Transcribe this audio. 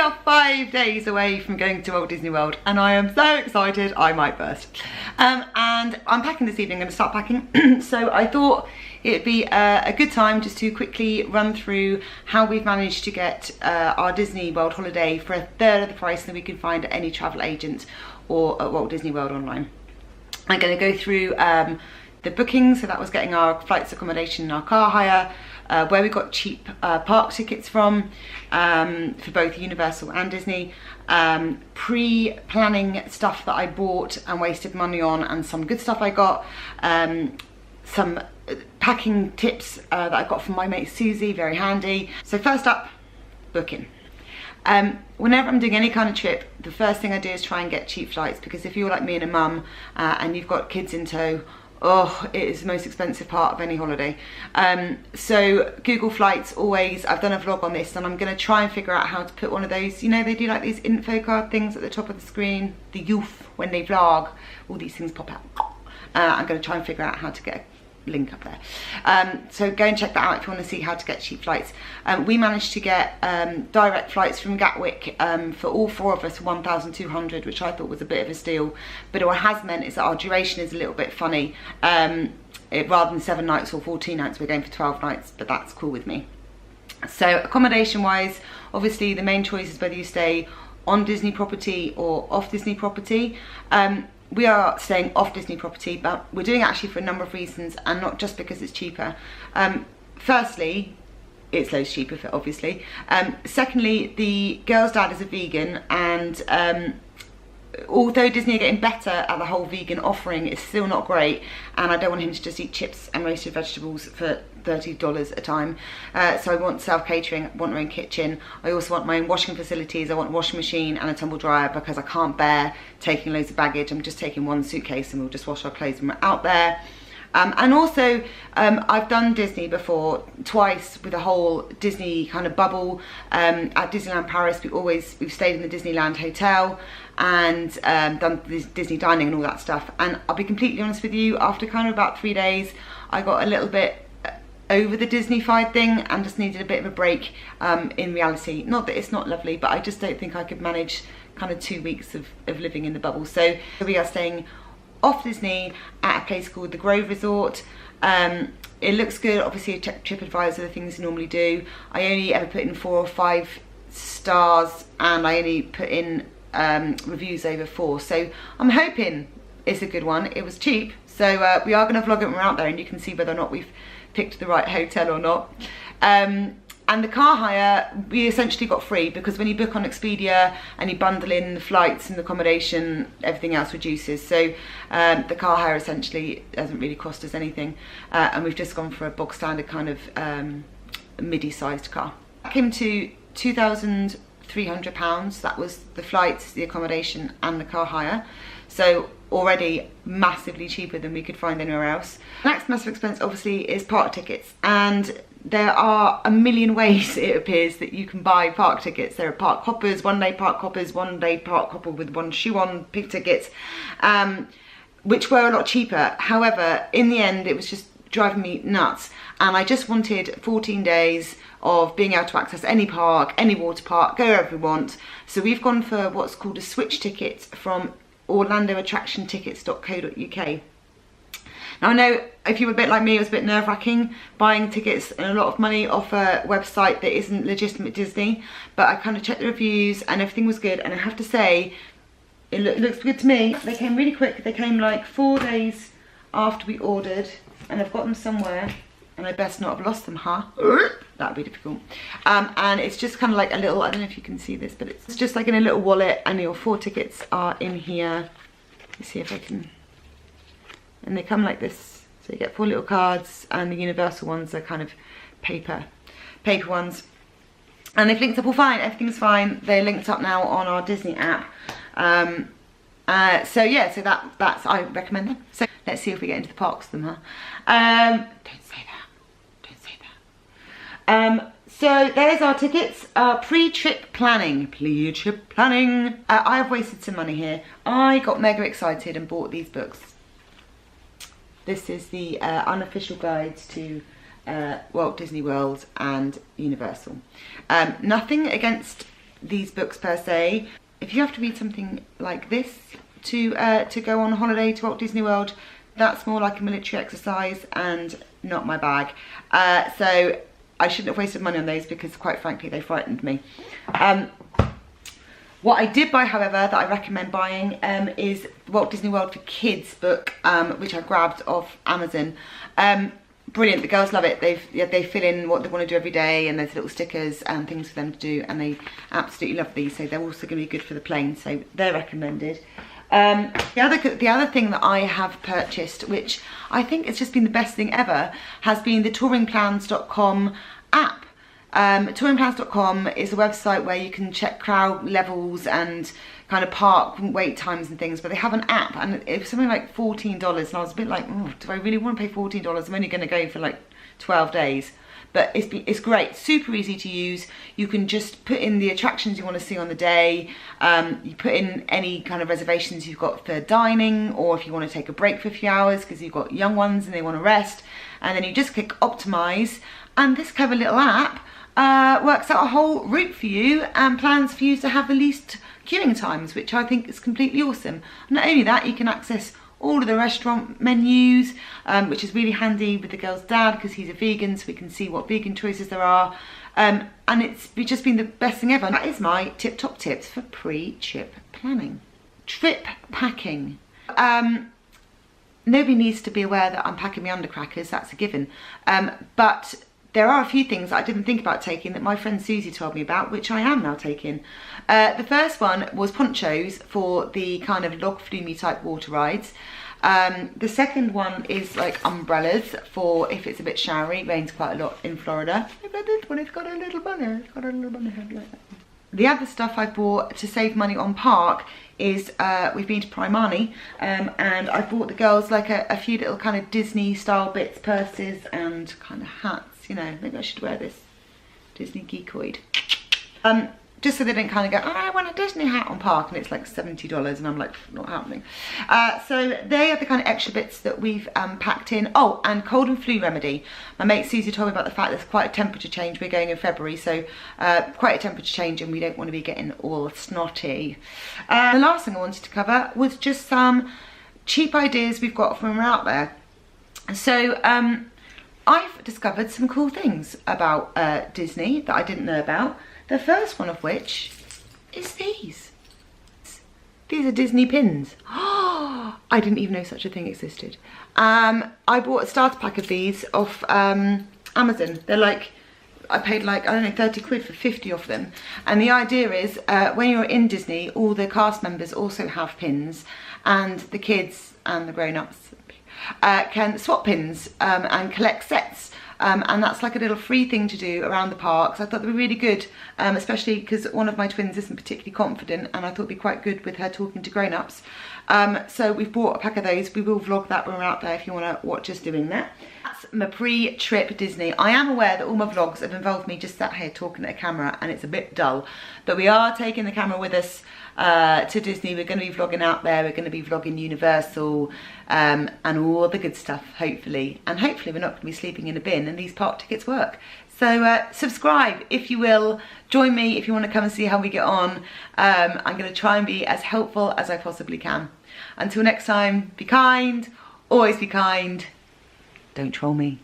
are 5 days away from going to Walt Disney World and I am so excited I might burst. And I'm packing this evening, I'm going to start packing. So I thought it'd be a good time just to quickly run through how we've managed to get our Disney World holiday for a third of the price that we can find at any travel agent or at Walt Disney World online. I'm going to go through the bookings, so that was getting our flights, accommodation and our car hire, where we got cheap park tickets from for both Universal and Disney, pre-planning stuff that I bought and wasted money on and some good stuff I got, some packing tips that I got from my mate Susie, very handy. So first up, booking. Whenever I'm doing any kind of trip, the first thing I do is try and get cheap flights, because if you're like me and a mum and you've got kids in tow, oh, it is the most expensive part of any holiday. So Google Flights always, I've done a vlog on this and I'm going to try and figure out how to put one of those, you know, they do like these info card things at the top of the screen, the youth, when they vlog, all these things pop out. I'm going to try and figure out how to get a link up there. So go and check that out if you want to see how to get cheap flights. We managed to get direct flights from Gatwick for all four of us, 1,200, which I thought was a bit of a steal, but what has meant is that our duration is a little bit funny. Rather than 7 nights or 14 nights, we're going for 12 nights, but that's cool with me. So accommodation wise, obviously the main choice is whether you stay on Disney property or off Disney property. We are staying off Disney property, but we're doing it actually for a number of reasons and not just because it's cheaper. Firstly, it's loads cheaper, obviously. Secondly, the girl's dad is a vegan, and although Disney are getting better at the whole vegan offering, it's still not great, and I don't want him to just eat chips and roasted vegetables for $30 a time. So I want self-catering, I want my own kitchen, I also want my own washing facilities, I want a washing machine and a tumble dryer, because I can't bear taking loads of baggage. I'm just taking one suitcase and we'll just wash our clothes when we're out there. And also, I've done Disney before, twice, with a whole Disney kind of bubble. At Disneyland Paris, we've stayed in the Disneyland Hotel and done this Disney dining and all that stuff. And I'll be completely honest with you, after kind of about 3 days, I got a little bit over the Disney-fied thing and just needed a bit of a break in reality. Not that it's not lovely, but I just don't think I could manage kind of 2 weeks of living in the bubble. So we are staying off Disney at a place called the Grove Resort. It looks good, obviously a TripAdvisor, the things you normally do. I only ever put in 4 or 5 stars and I only put in reviews over 4. So I'm hoping it's a good one. It was cheap, so we are going to vlog it when we're out there and you can see whether or not we've picked the right hotel or not. And the car hire, we essentially got free, because when you book on Expedia and you bundle in the flights and the accommodation, everything else reduces. So the car hire essentially doesn't really cost us anything. And we've just gone for a bog standard kind of midi-sized car. That came to £2,300. That was the flights, the accommodation and the car hire. So already massively cheaper than we could find anywhere else. The next massive expense obviously is park tickets, and there are a million ways, it appears, that you can buy park tickets. There are park hoppers, one-day park hoppers, one-day park hopper with one shoe on tickets, which were a lot cheaper. However, in the end, it was just driving me nuts, and I just wanted 14 days of being able to access any park, any water park, go wherever we want. So we've gone for what's called a switch ticket from orlandoattractiontickets.co.uk. Now I know if you were a bit like me, it was a bit nerve-wracking buying tickets and a lot of money off a website that isn't legitimate Disney, but I kind of checked the reviews and everything was good, and I have to say it looks good to me. They came really quick. They came like 4 days after we ordered, and I've got them somewhere and I best not have lost them, huh? That'd be difficult. And it's just kind of like a little, I don't know if you can see this, but it's just like in a little wallet, and your 4 tickets are in here. Let's see if I can, and they come like this. So you get 4 little cards, and the Universal ones are kind of paper ones. And they've linked up all fine, everything's fine. They're linked up now on our Disney app. So yeah, so that's, I recommend them. So let's see if we get into the parks with them, huh? Don't say that. So there's our tickets, pre-trip planning. I have wasted some money here. I got mega excited and bought these books. This is the unofficial guides to Walt Disney World and Universal. Nothing against these books per se. If you have to read something like this to go on holiday to Walt Disney World, that's more like a military exercise and not my bag. So I shouldn't have wasted money on those because quite frankly they frightened me. What I did buy, however, that I recommend buying is Walt Disney World for Kids book, which I grabbed off Amazon. Brilliant, the girls love it. They fill in what they want to do every day, and there's little stickers and things for them to do, and they absolutely love these. So they're also going to be good for the plane, so they're recommended. The other thing that I have purchased, which I think has just been the best thing ever, has been the touringplans.com app. Touringplans.com is a website where you can check crowd levels and kind of park wait times and things, but they have an app, and it was something like $14, and I was a bit like, oh, do I really want to pay $14? I'm only going to go for like 12 days. But it's great, super easy to use. You can just put in the attractions you want to see on the day. You put in any kind of reservations you've got for dining, or if you want to take a break for a few hours because you've got young ones and they want to rest. And then you just click optimize, and this clever little app works out a whole route for you and plans for you to have the least queuing times, which I think is completely awesome. Not only that, you can access all of the restaurant menus, which is really handy with the girl's dad because he's a vegan, so we can see what vegan choices there are. And it's just been the best thing ever. And that is my top tips for pre-trip planning. Trip packing. Nobody needs to be aware that I'm packing my undercrackers, that's a given. But there are a few things that I didn't think about taking that my friend Susie told me about, which I am now taking. The first one was ponchos for the kind of log flume type water rides. The second one is like umbrellas for if it's a bit showery. It rains quite a lot in Florida. Look at this one, it's got a little bunny. It's got a little bunny head like that. The other stuff I bought to save money on park is, we've been to Primani, and I bought the girls like a few little kind of Disney style bits, purses and kind of hats. You know, maybe I should wear this Disney geekoid. Just so they didn't kind of go, oh, I want a Disney hat on park, and it's like $70, and I'm like, not happening. So they are the kind of extra bits that we've packed in. Oh, and cold and flu remedy. My mate Susie told me about the fact there's quite a temperature change. We're going in February, so quite a temperature change, and we don't want to be getting all snotty. The last thing I wanted to cover was just some cheap ideas we've got from out there. So I've discovered some cool things about Disney that I didn't know about. The first one of which is these. These are Disney pins. Oh, I didn't even know such a thing existed. I bought a starter pack of these off Amazon. They're like, I paid like, I don't know, 30 quid for 50 of them. And the idea is when you're in Disney, all the cast members also have pins, and the kids and the grown-ups can swap pins and collect sets. And that's like a little free thing to do around the parks. I thought they were really good, especially because one of my twins isn't particularly confident, and I thought it'd be quite good with her talking to grown-ups. So we've bought a pack of those. We will vlog that when we're out there if you want to watch us doing that. That's my pre-trip Disney. I am aware that all my vlogs have involved me just sat here talking at a camera, and it's a bit dull, but we are taking the camera with us to Disney. We're going to be vlogging out there. We're going to be vlogging Universal and all the good stuff, hopefully. And hopefully we're not going to be sleeping in a bin and these park tickets work. So subscribe if you will. Join me if you want to come and see how we get on. I'm going to try and be as helpful as I possibly can. Until next time, be kind, always be kind. Don't troll me.